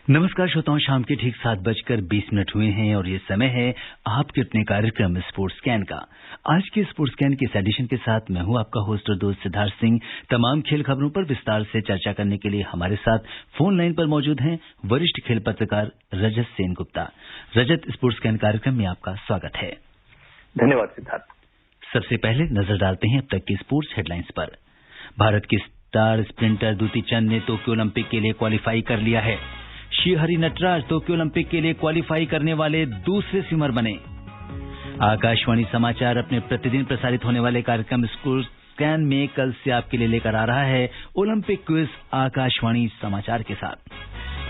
नमस्कार श्रोताओं, शाम के ठीक 7:20 हुए हैं और ये समय है आपके अपने कार्यक्रम स्पोर्ट्स स्कैन का। आज के स्पोर्ट्स स्कैन के इस एडिशन के साथ मैं हूं आपका होस्ट और दोस्त सिद्धार्थ सिंह। तमाम खेल खबरों पर विस्तार से चर्चा करने के लिए हमारे साथ फोन लाइन पर मौजूद हैं वरिष्ठ खेल पत्रकार रजत सेन गुप्ता। रजत, स्पोर्ट्स स्कैन कार्यक्रम में आपका स्वागत है। धन्यवाद सिद्धार्थ। सबसे पहले नजर डालते हैं अब तक की स्पोर्ट्स हेडलाइंस पर। भारत की स्टार स्प्रिंटर दुती चंद ने टोक्यो ओलंपिक के लिए क्वालिफाई कर लिया है। श्रीहरि नटराज टोक्यो ओलंपिक के लिए क्वालिफाई करने वाले दूसरे स्विमर बने। आकाशवाणी समाचार अपने प्रतिदिन प्रसारित होने वाले कार्यक्रम स्पोर्ट्स स्कैन में कल से आपके लिए लेकर आ रहा है ओलंपिक क्विज आकाशवाणी समाचार के साथ।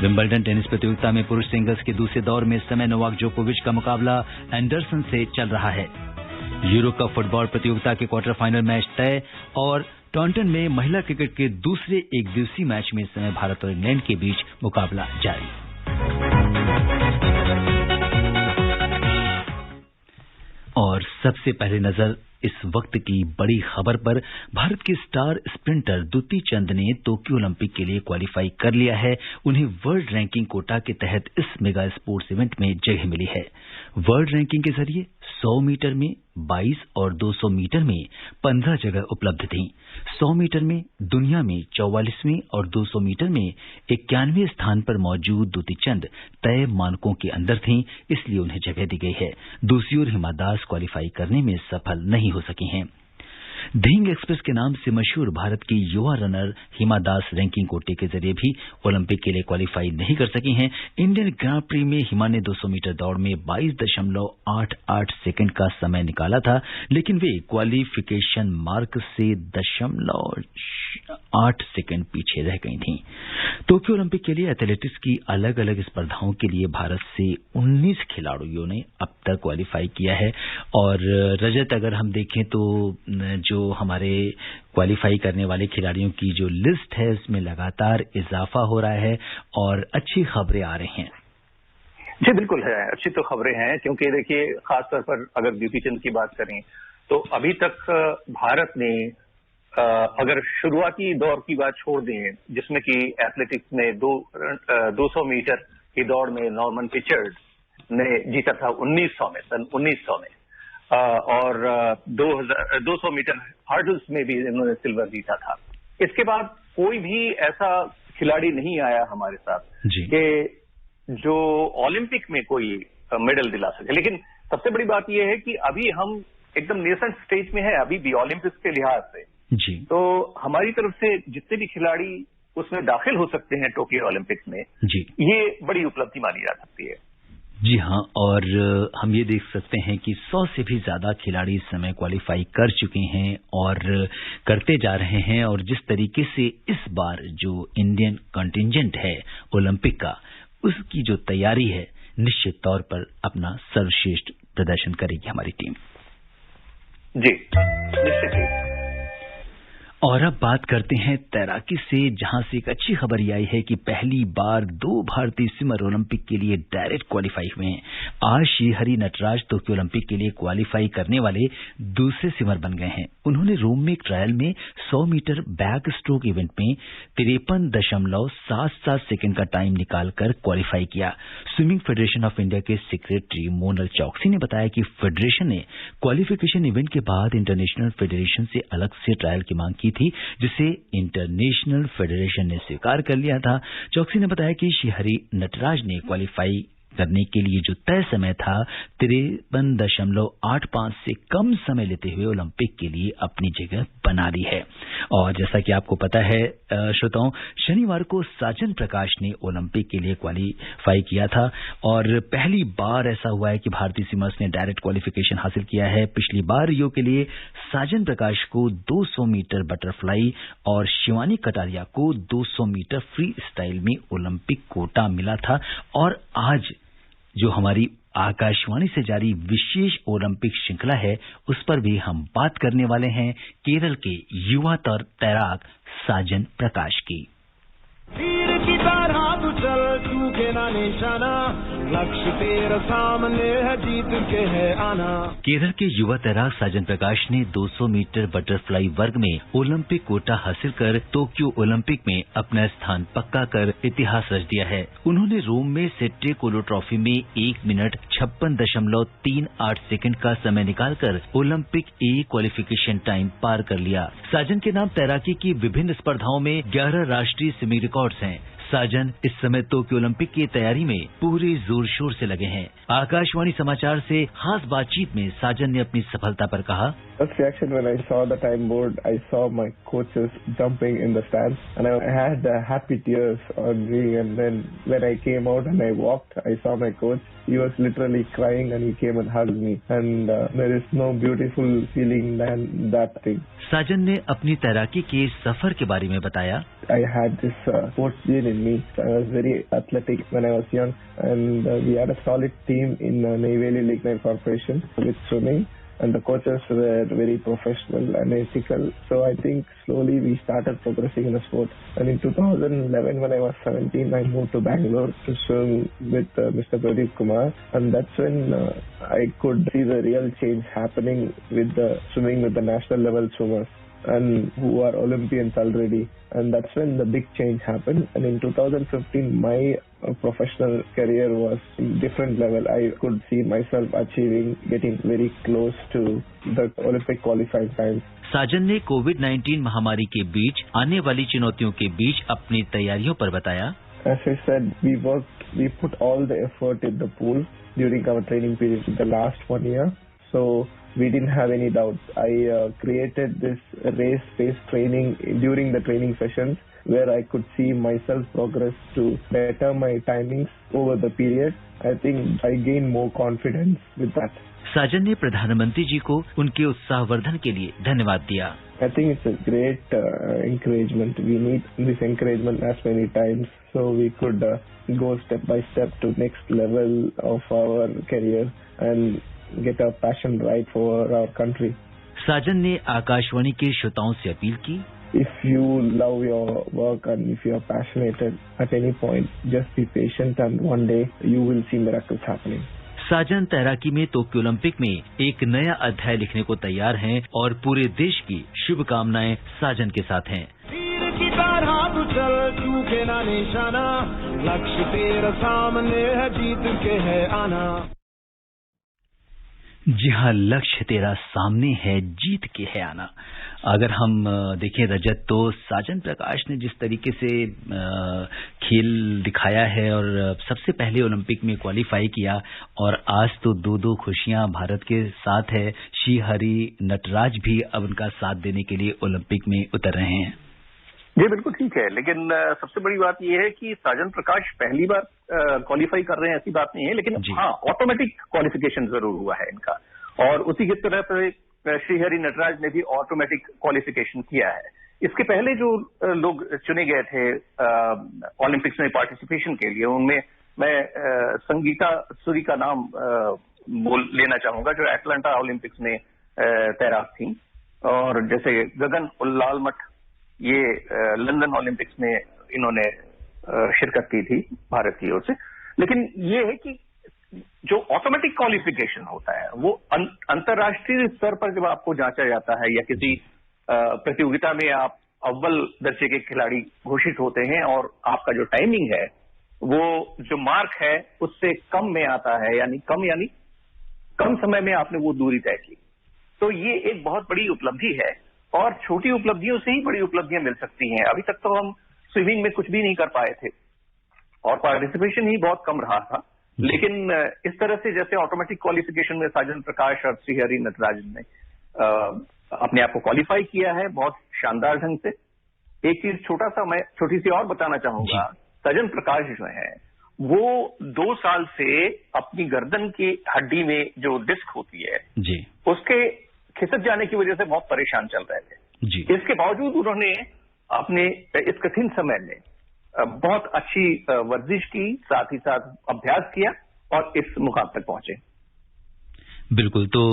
विंबलडन टेनिस प्रतियोगिता में पुरुष सिंगल्स के दूसरे दौर में इस समय नोवाक जोकोविच का मुकाबला एंडरसन से चल रहा है। यूरो कप फुटबॉल प्रतियोगिता के क्वार्टर फाइनल मैच तय और टॉन्टन में महिला क्रिकेट के दूसरे एक दिवसीय मैच में इस समय भारत और इंग्लैंड के बीच मुकाबला जारी। और सबसे पहले नजर इस वक्त की बड़ी खबर पर। भारत के स्टार स्प्रिंटर दुती चंद ने टोक्यो ओलंपिक के लिए क्वालिफाई कर लिया है। उन्हें वर्ल्ड रैंकिंग कोटा के तहत इस मेगा स्पोर्ट्स इवेंट में जगह मिली है। वर्ल्ड रैंकिंग के जरिए 100 मीटर में 22 और 200 मीटर में 15 जगह उपलब्ध थीं। 100 मीटर में दुनिया में 44वें और 200 मीटर में 91वें स्थान पर मौजूद दुती चंद तय मानकों के अंदर थीं, इसलिए उन्हें जगह दी गई है। दूसरी ओर हिमा दास क्वालिफाई करने में सफल नहीं हो सकी हैं। ढींग एक्सप्रेस के नाम से मशहूर भारत की युवा रनर हिमा दास रैंकिंग कोटे के जरिए भी ओलंपिक के लिए क्वालिफाई नहीं कर सकी हैं। इंडियन ग्रां प्री में हिमा ने 200 मीटर दौड़ में 22.88 सेकंड का समय निकाला था, लेकिन वे क्वालिफिकेशन मार्क से 0.8 सेकंड पीछे रह गई थीं। टोक्यो ओलंपिक के लिए एथलेटिक्स की अलग अलग स्पर्धाओं के लिए भारत से 19 खिलाड़ियों ने अब तक क्वालिफाई किया है। और रजत, अगर हम देखें तो जो हमारे क्वालिफाई करने वाले खिलाड़ियों की जो लिस्ट है उसमें लगातार इजाफा हो रहा है और अच्छी खबरें आ रही हैं। जी बिल्कुल है, अच्छी तो खबरें हैं, क्योंकि देखिए खासतौर पर अगर दुती चंद की बात करें तो अभी तक भारत ने अगर शुरुआती दौर की बात छोड़ दें, जिसमें कि एथलेटिक्स में 200 मीटर की दौड़ में नॉर्मन पिचर्ड ने जीता था 1900 में और 200 मीटर हर्डल्स में भी इन्होंने सिल्वर जीता था। इसके बाद कोई भी ऐसा खिलाड़ी नहीं आया हमारे साथ कि जो ओलंपिक में कोई मेडल दिला सके। लेकिन सबसे बड़ी बात यह है कि अभी हम एकदम नेसेंट स्टेज में है अभी भी ओलंपिक्स के लिहाज से जी। तो हमारी तरफ से जितने भी खिलाड़ी उसमें दाखिल हो सकते हैं टोक्यो ओलंपिक्स में जी, ये बड़ी उपलब्धि मानी जा सकती है। जी हाँ, और हम ये देख सकते हैं कि 100 से भी ज्यादा खिलाड़ी इस समय क्वालिफाई कर चुके हैं और करते जा रहे हैं। और जिस तरीके से इस बार जो इंडियन कंटिंजेंट है ओलंपिक का, उसकी जो तैयारी है, निश्चित तौर पर अपना सर्वश्रेष्ठ प्रदर्शन करेगी हमारी टीम। जी निश्चित ही। और अब बात करते हैं तैराकी से, जहां से एक अच्छी खबर ये आई है कि पहली बार 2 भारतीय स्विमर ओलंपिक के लिए डायरेक्ट क्वालिफाई हुए हैं। आज श्रीहरि नटराज टोक्यो ओलंपिक के लिए क्वालिफाई करने वाले दूसरे स्विमर बन गए हैं। उन्होंने रोम में एक ट्रायल में 100 मीटर बैक स्ट्रोक इवेंट में 53.77 सेकंड का टाइम निकालकर क्वालिफाई किया। स्विमिंग फेडरेशन ऑफ इंडिया के सेक्रेटरी मोनल चौकसी ने बताया कि फेडरेशन ने क्वालिफिकेशन इवेंट के बाद इंटरनेशनल फेडरेशन से अलग से ट्रायल की मांग की थी, जिसे इंटरनेशनल फेडरेशन ने स्वीकार कर लिया था। चौकसी ने बताया कि श्रीहरि नटराज ने क्वालिफाई करने के लिए जो तय समय था 53.85 से कम समय लेते हुए ओलंपिक के लिए अपनी जगह बना ली है। और जैसा कि आपको पता है श्रोताओं, शनिवार को साजन प्रकाश ने ओलंपिक के लिए क्वालिफाई किया था और पहली बार ऐसा हुआ है कि भारतीय स्विमर्स ने डायरेक्ट क्वालिफिकेशन हासिल किया है। पिछली बार रियो के लिए साजन प्रकाश को 200 मीटर बटरफ्लाई और शिवानी कटारिया को 200 मीटर फ्री स्टाइल में ओलंपिक कोटा मिला था। और आज जो हमारी आकाशवाणी से जारी विशेष ओलंपिक श्रृंखला है, उस पर भी हम बात करने वाले हैं केरल के युवा तैराक साजन प्रकाश की। तीर की तरह तू चल, चूके ना निशाना, लक्ष्य तेरा सामने है, जीत के है आना। केरल के युवा तैराक साजन प्रकाश ने 200 मीटर बटरफ्लाई वर्ग में ओलंपिक कोटा हासिल कर टोक्यो ओलंपिक में अपना स्थान पक्का कर इतिहास रच दिया है। उन्होंने रोम में सेट्टे कोलो ट्रॉफी में 1 मिनट 56.38 सेकंड का समय निकालकर ओलंपिक ए क्वालिफिकेशन टाइम पार कर लिया। साजन के नाम तैराकी की विभिन्न स्पर्धाओं में 11 राष्ट्रीय सेमी रिकॉर्ड्स हैं। साजन इस समय टोक्यो ओलंपिक की तैयारी में पूरे जोर शोर से लगे हैं। आकाशवाणी समाचार से खास बातचीत में साजन ने अपनी सफलता पर कहा, First reaction when I saw the time board, I saw my coaches jumping in the stands and I had happy tears on me, and then when I came out and I walked, I saw my coach. He was literally crying and he came and hugged me, and there is no beautiful feeling than that thing. साजन ने अपनी तैराकी के सफर के बारे में बताया, I had this sports gene in me. I was very athletic when I was young, and we had a solid team in Neyveli Lignite Corporation with swimming. And the coaches were very professional and ethical. So I think slowly we started progressing in the sport. And in 2011, when I was 17, I moved to Bangalore to swim with Mr. Pradeep Kumar. And that's when I could see the real change happening with the swimming with the national level swimmers and who are Olympians already. And that's when the big change happened. And in 2015, my professional career was in different level. I could see myself getting very close to the Olympic qualifying times. साजन ने कोविड-19 महामारी के बीच आने वाली चुनौतियों के बीच अपनी तैयारियों पर बताया, As I said, we put all the effort in the pool during our training period in the last 1 year. So we didn't have any doubt. I created this race-based training during the training sessions where I could see myself progress to better my timings over the period. I think I gained more confidence with that. साजन ने प्रधानमंत्री जी को उनके उत्साहवर्धन के लिए धन्यवाद दिया। I think it's a great encouragement. We need this encouragement as many times so we could go step by step to next level of our career and get our passion right for our country. साजन ने आकाशवाणी के श्रोताओं से appeal की, If you love your work and if you are passionate at any point, just be patient and one day you will see miracles happening. साजन तैराकी में Tokyo Olympic में एक नया अध्याय लिखने को तैयार हैं और पूरे देश की शुभकामनाएं साजन के साथ हैं। तीर की तरह तू चल, चूके ना निशाना, लक्ष्य तेरा सामने है, जीत के है आना। जी हाँ, लक्ष्य तेरा सामने है, जीत के है आना। अगर हम देखें रजत, तो साजन प्रकाश ने जिस तरीके से खेल दिखाया है और सबसे पहले ओलंपिक में क्वालिफाई किया और आज तो 2-2 खुशियां भारत के साथ है। श्रीहरि नटराज भी अब उनका साथ देने के लिए ओलंपिक में उतर रहे हैं। जी बिल्कुल ठीक है, लेकिन सबसे बड़ी बात यह है कि साजन प्रकाश पहली बार क्वालिफाई कर रहे हैं, ऐसी बात नहीं है, लेकिन हाँ ऑटोमेटिक क्वालिफिकेशन जरूर हुआ है इनका, और उसी की तरह से श्रीहरि नटराज ने भी ऑटोमेटिक क्वालिफिकेशन किया है। इसके पहले जो लोग चुने गए थे ओलंपिक्स में पार्टिसिपेशन के लिए, उनमें मैं संगीता सूरी का नाम बोल लेना चाहूंगा, जो एटलांटा ओलंपिक्स में तैराक थी, और जैसे गगन उल्लालमठ, ये लंदन ओलंपिक्स में इन्होंने शिरकत की थी भारत की ओर से। लेकिन ये है कि जो ऑटोमेटिक क्वालिफिकेशन होता है वो अंतर्राष्ट्रीय स्तर पर जब आपको जांचा जाता है या किसी प्रतियोगिता में आप अव्वल दर्जे के खिलाड़ी घोषित होते हैं और आपका जो टाइमिंग है वो जो मार्क है उससे कम में आता है, यानी कम समय में आपने वो दूरी तय की, तो ये एक बहुत बड़ी उपलब्धि है। और छोटी उपलब्धियों से ही बड़ी उपलब्धियां मिल सकती हैं। अभी तक तो हम स्विमिंग में कुछ भी नहीं कर पाए थे और पार्टिसिपेशन ही बहुत कम रहा था, लेकिन इस तरह से जैसे ऑटोमेटिक क्वालिफिकेशन में साजन प्रकाश और श्रीहरि नटराज ने अपने आप को क्वालिफाई किया है बहुत शानदार ढंग से। एक चीज मैं छोटी सी और बताना चाहूंगा, साजन प्रकाश जो है वो 2 साल से अपनी गर्दन की हड्डी में जो डिस्क होती है जी, उसके खिसक जाने की वजह से बहुत परेशान चल रहे थे जी। इसके बावजूद उन्होंने अपने इस कठिन समय में बहुत अच्छी वर्जिश की, साथ ही साथ अभ्यास किया और इस मुकाम तक पहुंचे। बिल्कुल, तो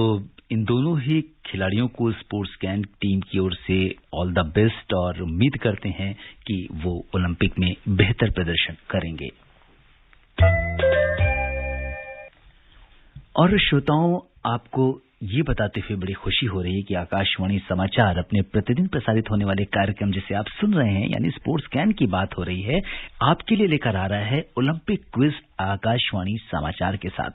इन दोनों ही खिलाड़ियों को स्पोर्ट्स कैन टीम की ओर से ऑल द बेस्ट और उम्मीद करते हैं कि वो ओलंपिक में बेहतर प्रदर्शन करेंगे। और श्रोताओं, आपको ये बताते हुए बड़ी खुशी हो रही है कि आकाशवाणी समाचार अपने प्रतिदिन प्रसारित होने वाले कार्यक्रम जिसे आप सुन रहे हैं, यानी स्पोर्ट्स कैन की बात हो रही है, आपके लिए लेकर आ रहा है ओलंपिक क्विज आकाशवाणी समाचार के साथ।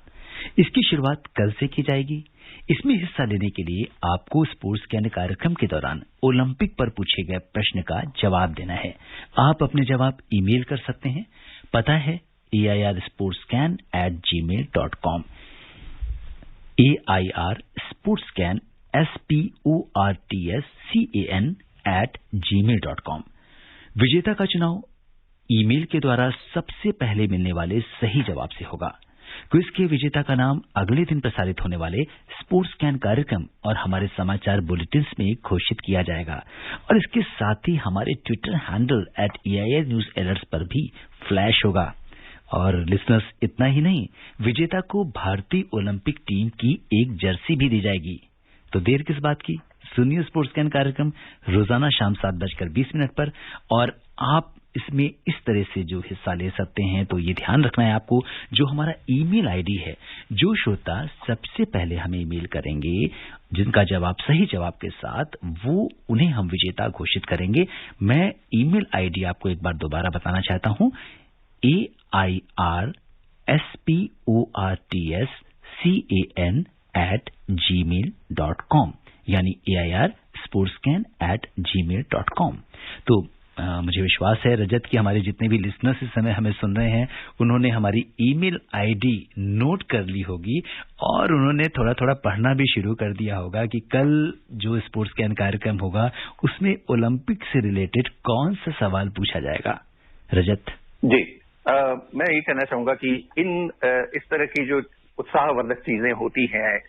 इसकी शुरुआत कल से की जाएगी। इसमें हिस्सा लेने के लिए आपको स्पोर्ट्स कैन कार्यक्रम के दौरान ओलंपिक पर पूछे गए प्रश्न का जवाब देना है। आप अपने जवाब ईमेल कर सकते हैं। पता है airsportscan@gmail.com, airsportscan sportscan@gmail.com। विजेता का चुनाव ईमेल के द्वारा सबसे पहले मिलने वाले सही जवाब से होगा। क्विज के विजेता का नाम अगले दिन प्रसारित होने वाले स्पोर्ट्स कैन कार्यक्रम और हमारे समाचार बुलेटिन्स में घोषित किया जाएगा, और इसके साथ ही हमारे ट्विटर हैंडल @AIRNewsAlerts पर भी फ्लैश होगा। और लिसनर्स, इतना ही नहीं, विजेता को भारतीय ओलंपिक टीम की एक जर्सी भी दी जाएगी। तो देर किस बात की, सुनिए स्पोर्ट्स कैन कार्यक्रम रोजाना शाम 7:20 पर। और आप इसमें इस तरह से जो हिस्सा ले सकते हैं, तो ये ध्यान रखना है आपको, जो हमारा ईमेल आईडी है, जो श्रोता सबसे पहले हमें ईमेल करेंगे जिनका जवाब सही जवाब के साथ, वो उन्हें हम विजेता घोषित करेंगे। मैं ईमेल आईडी आपको एक बार दोबारा बताना चाहता हूं, airsportscan@gmail.com, यानी airsportscan@gmail.com। तो मुझे विश्वास है रजत कि हमारे जितने भी लिसनर्स इस समय हमें सुन रहे हैं, उन्होंने हमारी ईमेल आईडी नोट कर ली होगी और उन्होंने थोड़ा थोड़ा पढ़ना भी शुरू कर दिया होगा कि कल जो स्पोर्ट्स कैन कार्यक्रम होगा उसमें ओलंपिक से रिलेटेड कौन सा सवाल पूछा जाएगा। रजत जी, मैं ये कहना चाहूंगा कि इस तरह की जो उत्साहवर्धक चीजें होती हैं,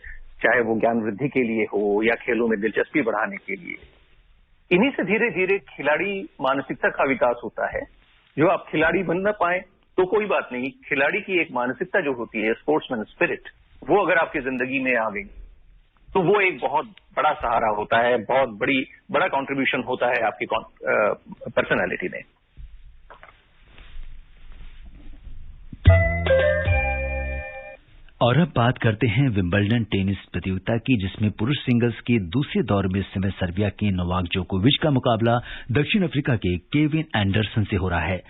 चाहे वो ज्ञान वृद्धि के लिए हो या खेलों में दिलचस्पी बढ़ाने के लिए, इन्हीं से धीरे धीरे खिलाड़ी मानसिकता का विकास होता है। जो आप खिलाड़ी बन ना पाए तो कोई बात नहीं, खिलाड़ी की एक मानसिकता जो होती है, स्पोर्ट्समैन स्पिरिट, वो अगर आपकी जिंदगी में आ गई तो वो एक बहुत बड़ा सहारा होता है, बहुत बड़ा कंट्रीब्यूशन होता है आपकी पर्सनैलिटी में। और अब बात करते हैं विंबलडन टेनिस प्रतियोगिता की, जिसमें पुरुष सिंगल्स के दूसरे दौर में इस समय सर्बिया के नोवाक जोकोविच का मुकाबला दक्षिण अफ्रीका के केविन एंडरसन से हो रहा है।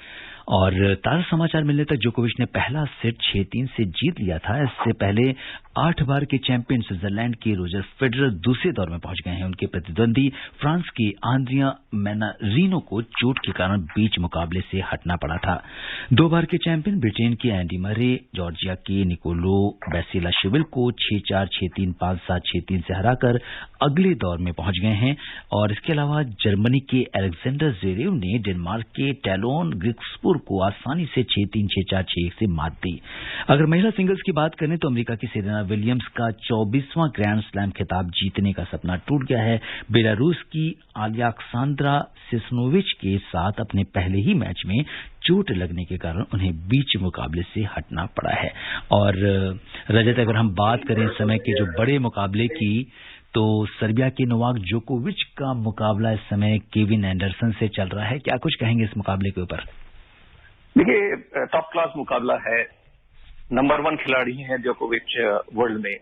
और ताजा समाचार मिलने तक जोकोविच ने पहला सेट 6-3 से जीत लिया था। इससे पहले 8 बार के चैंपियन स्विट्जरलैंड के रोजर फेडरर दूसरे दौर में पहुंच गए हैं। उनके प्रतिद्वंदी फ्रांस के आंद्रिया मैनारिनो को चोट के कारण बीच मुकाबले से हटना पड़ा था। 2 बार के चैंपियन ब्रिटेन के एंडी मरे जॉर्जिया के निकोलो बेसिलाशविली को 6-4, 6-3, 5-7, 6-3 से हराकर अगले दौर में पहुंच गए हैं। और इसके अलावा जर्मनी के अलेक्जेंडर ज़वेरेव ने डेनमार्क के टैलोन ग्रिक्सपुर को आसानी से 6-3, 6-4, 6-1 से मात दी। अगर महिला सिंगल्स की बात करें तो अमेरिका की सेरेना विलियम्स का 24वां ग्रैंड स्लैम खिताब जीतने का सपना टूट गया है। बेलारूस की अलेक्सांद्रा सिस्नोविच के साथ अपने पहले ही मैच में चोट लगने के कारण उन्हें बीच मुकाबले से हटना पड़ा है। और रजत, अगर हम बात करें इस समय के जो बड़े मुकाबले की, तो सर्बिया के नोवाक जोकोविच का मुकाबला इस समय केविन एंडरसन से चल रहा है। क्या कुछ कहेंगे इस मुकाबले के ऊपर? देखिए, टॉप क्लास मुकाबला है। नंबर 1 खिलाड़ी हैं जोकोविच वर्ल्ड में,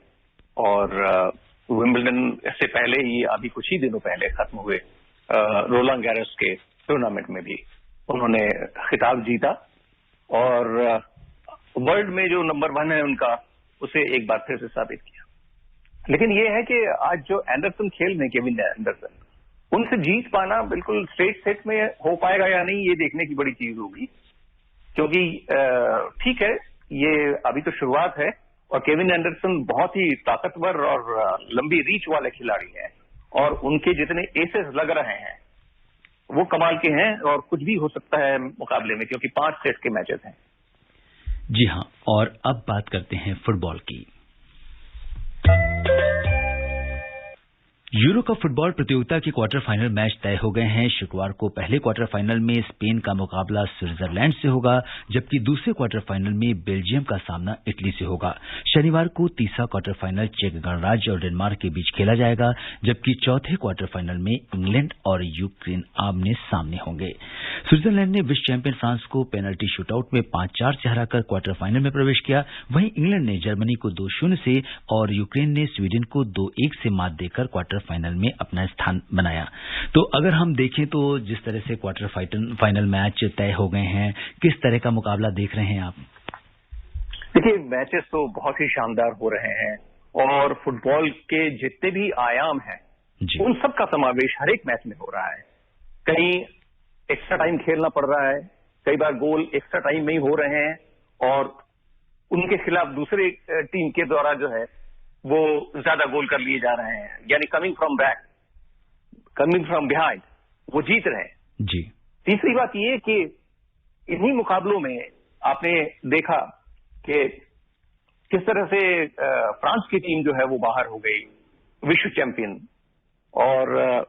और विंबलडन से पहले ही, अभी कुछ ही दिनों पहले खत्म हुए रोलांड गैरोस के टूर्नामेंट में भी उन्होंने खिताब जीता। और वर्ल्ड में जो नंबर 1 है उनका, उसे एक बार फिर से साबित किया। लेकिन ये है कि आज जो एंडरसन खेल में, केविन एंडरसन, उनसे जीत पाना बिल्कुल स्ट्रेट सेट में हो पाएगा या नहीं, ये देखने की बड़ी चीज होगी। क्योंकि ठीक है, ये अभी तो शुरुआत है, और केविन एंडरसन बहुत ही ताकतवर और लंबी रीच वाले खिलाड़ी हैं, और उनके जितने एसेस लग रहे हैं वो कमाल के हैं, और कुछ भी हो सकता है मुकाबले में, क्योंकि 5 सेट के मैचेस हैं। जी हां, और अब बात करते हैं फुटबॉल की। यूरो कप फुटबॉल प्रतियोगिता के क्वार्टर फाइनल मैच तय हो गए हैं। शुक्रवार को पहले क्वार्टर फाइनल में स्पेन का मुकाबला स्विट्जरलैंड से होगा, जबकि दूसरे क्वार्टर फाइनल में बेल्जियम का सामना इटली से होगा। शनिवार को तीसरा क्वार्टर फाइनल चेक गणराज्य और डेनमार्क के बीच खेला जाएगा, जबकि चौथे क्वार्टर फाइनल में इंग्लैंड और यूक्रेन आमने सामने होंगे। स्विट्जरलैंड ने विश्व चैंपियन फ्रांस को पेनल्टी शूटआउट में 5-4 से हराकर क्वार्टर फाइनल में प्रवेश किया। वहीं इंग्लैंड ने जर्मनी को 2-0 से और यूक्रेन ने स्वीडन को 2-1 से मात देकर क्वार्टर फाइनल में अपना स्थान बनाया। तो अगर हम देखें तो जिस तरह से क्वार्टर फाइनल मैच तय हो गए हैं, किस तरह का मुकाबला देख रहे हैं आप? देखिए, मैचेस तो बहुत ही शानदार हो रहे हैं और फुटबॉल के जितने भी आयाम हैं उन सब का समावेश हर एक मैच में हो रहा है। कहीं एक्स्ट्रा टाइम खेलना पड़ रहा है, कई बार गोल एक्स्ट्रा टाइम में ही हो रहे हैं और उनके खिलाफ दूसरे टीम के द्वारा जो है वो ज्यादा गोल कर लिए जा रहे हैं, यानी कमिंग फ्रॉम बिहाइंड वो जीत रहे हैं जी। तीसरी बात ये कि इन्हीं मुकाबलों में आपने देखा कि किस तरह से फ्रांस की टीम जो है वो बाहर हो गई विश्व चैंपियन, और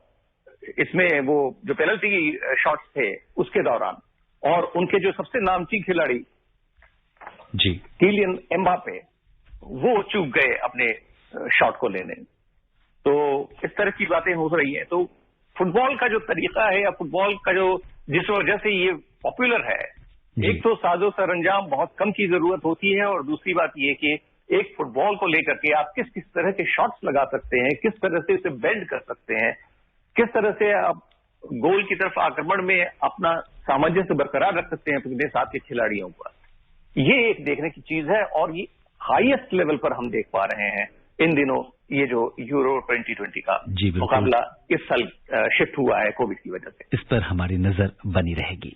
इसमें वो जो पेनल्टी शॉट्स थे उसके दौरान और उनके जो सबसे नामचीन खिलाड़ी जी किलियन एम्बापे वो चूक गए अपने शॉट को लेने। तो इस तरह की बातें हो रही हैं। तो फुटबॉल का जो तरीका है या फुटबॉल का जो जिस वजह से ये पॉपुलर है, एक तो साजो सरंजाम बहुत कम की जरूरत होती है और दूसरी बात ये कि एक फुटबॉल को लेकर के आप किस किस तरह के शॉट्स लगा सकते हैं, किस तरह से इसे बेंड कर सकते हैं, किस तरह से आप गोल की तरफ आक्रमण में अपना सामंजस्य बरकरार रख सकते हैं अपने साथ के खिलाड़ियों पर। ये एक देखने की चीज है और ये हाईएस्ट लेवल पर हम देख पा रहे हैं इन दिनों। ये जो यूरो 2020 का मुकाबला इस साल शिफ्ट हुआ है कोविड की वजह से, इस पर हमारी नजर बनी रहेगी।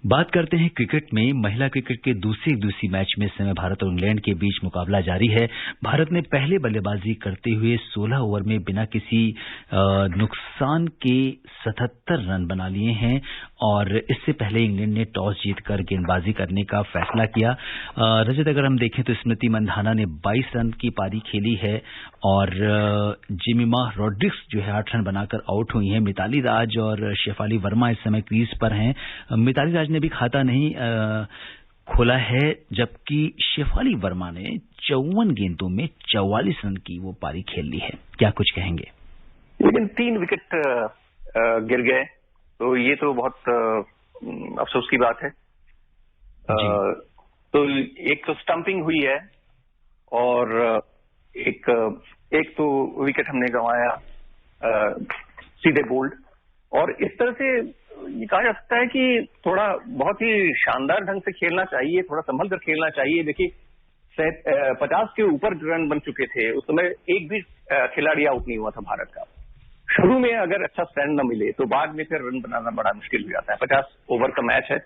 बात करते हैं क्रिकेट में। महिला क्रिकेट के दूसरी मैच में इस समय भारत और इंग्लैंड के बीच मुकाबला जारी है। भारत ने पहले बल्लेबाजी करते हुए 16 ओवर में बिना किसी नुकसान के 77 रन बना लिए हैं और इससे पहले इंग्लैंड ने टॉस जीतकर गेंदबाजी करने का फैसला किया। रजत, अगर हम देखें तो स्मृति मंधाना ने 22 रन की पारी खेली है और जिमिमा रॉड्रिक्स जो है 8 रन बनाकर आउट हुई हैं। मिताली राज और शेफाली वर्मा इस समय क्रीज पर हैं। मिताली राज ने भी खाता नहीं खोला है, जबकि शेफाली वर्मा ने 54 गेंदों में 44 रन की वो पारी खेल ली है। क्या कुछ कहेंगे? लेकिन 3 विकेट गिर गए, तो ये तो बहुत अफसोस की बात है। तो एक तो स्टंपिंग हुई है और एक तो विकेट हमने गंवाया सीधे बोल्ड, और इस तरह से ये कहा जा सकता है कि थोड़ा बहुत ही शानदार ढंग से खेलना चाहिए, थोड़ा संभल कर खेलना चाहिए। देखिए 50 के ऊपर रन बन चुके थे, उस समय एक भी खिलाड़ी आउट नहीं हुआ था भारत का। शुरू में अगर अच्छा स्टैंड न मिले तो बाद में फिर रन बनाना बड़ा मुश्किल हो जाता है। 50 ओवर का मैच है,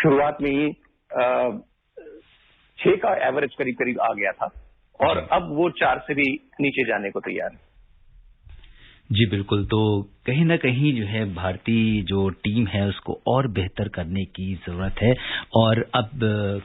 शुरुआत में ही 6 का एवरेज करीब करीब आ गया था और अब वो 4 से भी नीचे जाने को तैयार है। जी बिल्कुल। तो कहीं ना कहीं जो है भारतीय जो टीम है उसको और बेहतर करने की जरूरत है और अब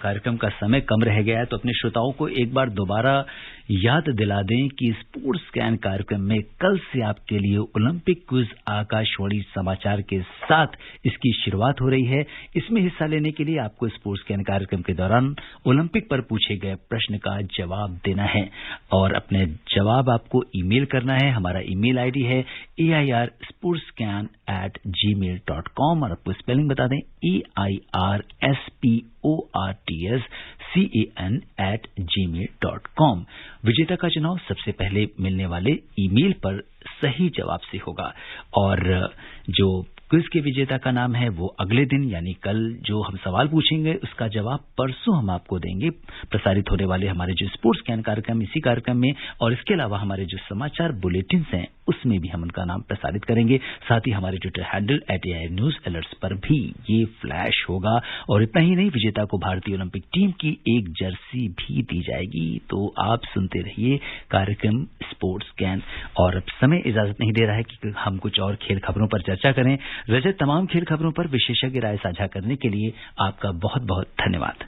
कार्यक्रम का समय कम रह गया है, तो अपने श्रोताओं को एक बार दोबारा याद दिला दें कि स्पोर्ट्स स्कैन कार्यक्रम में कल से आपके लिए ओलंपिक क्विज आकाशवाणी समाचार के साथ इसकी शुरुआत हो रही है। इसमें हिस्सा लेने के लिए आपको स्पोर्ट्स स्कैन कार्यक्रम के दौरान ओलंपिक पर पूछे गए प्रश्न का जवाब देना है और अपने जवाब आपको ईमेल करना है। हमारा ईमेल आईडी है airsportscan@gmail.com और आपको स्पेलिंग बता दें airsportscan@gmail.com। विजेता का चुनाव सबसे पहले मिलने वाले ईमेल पर सही जवाब से होगा और जो क्विज के विजेता का नाम है वो अगले दिन यानी कल जो हम सवाल पूछेंगे उसका जवाब परसों हम आपको देंगे। प्रसारित होने वाले हमारे जो स्पोर्ट्स स्कैन कार्यक्रम इसी कार्यक्रम में और इसके अलावा हमारे जो समाचार बुलेटिन हैं उसमें भी हम उनका नाम प्रसारित करेंगे। साथ ही हमारे ट्विटर हैंडल @AINews अलर्ट्स पर भी ये फ्लैश होगा और इतना ही नहीं, विजेता को भारतीय ओलंपिक टीम की एक जर्सी भी दी जाएगी। तो आप सुनते रहिए कार्यक्रम स्पोर्ट्स स्कैन। और अब समय इजाजत नहीं दे रहा है कि हम कुछ और खेल खबरों पर चर्चा करें। रजत, तमाम खेल खबरों पर विशेषज्ञ राय साझा करने के लिए आपका बहुत बहुत धन्यवाद।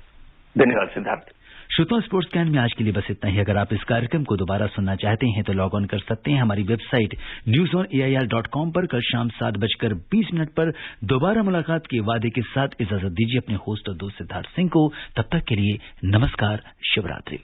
धन्यवाद सिद्धार्थ। श्रोताओं, स्पोर्ट्स कैन में आज के लिए बस इतना ही। अगर आप इस कार्यक्रम को दोबारा सुनना चाहते हैं तो लॉग ऑन कर सकते हैं हमारी वेबसाइट newsonair.com पर। कल शाम 7:20 पर दोबारा मुलाकात के वादे के साथ इजाजत दीजिए अपने होस्ट और दोस्त सिद्धार्थ सिंह को। तब तक के लिए नमस्कार, शुभ रात्रि।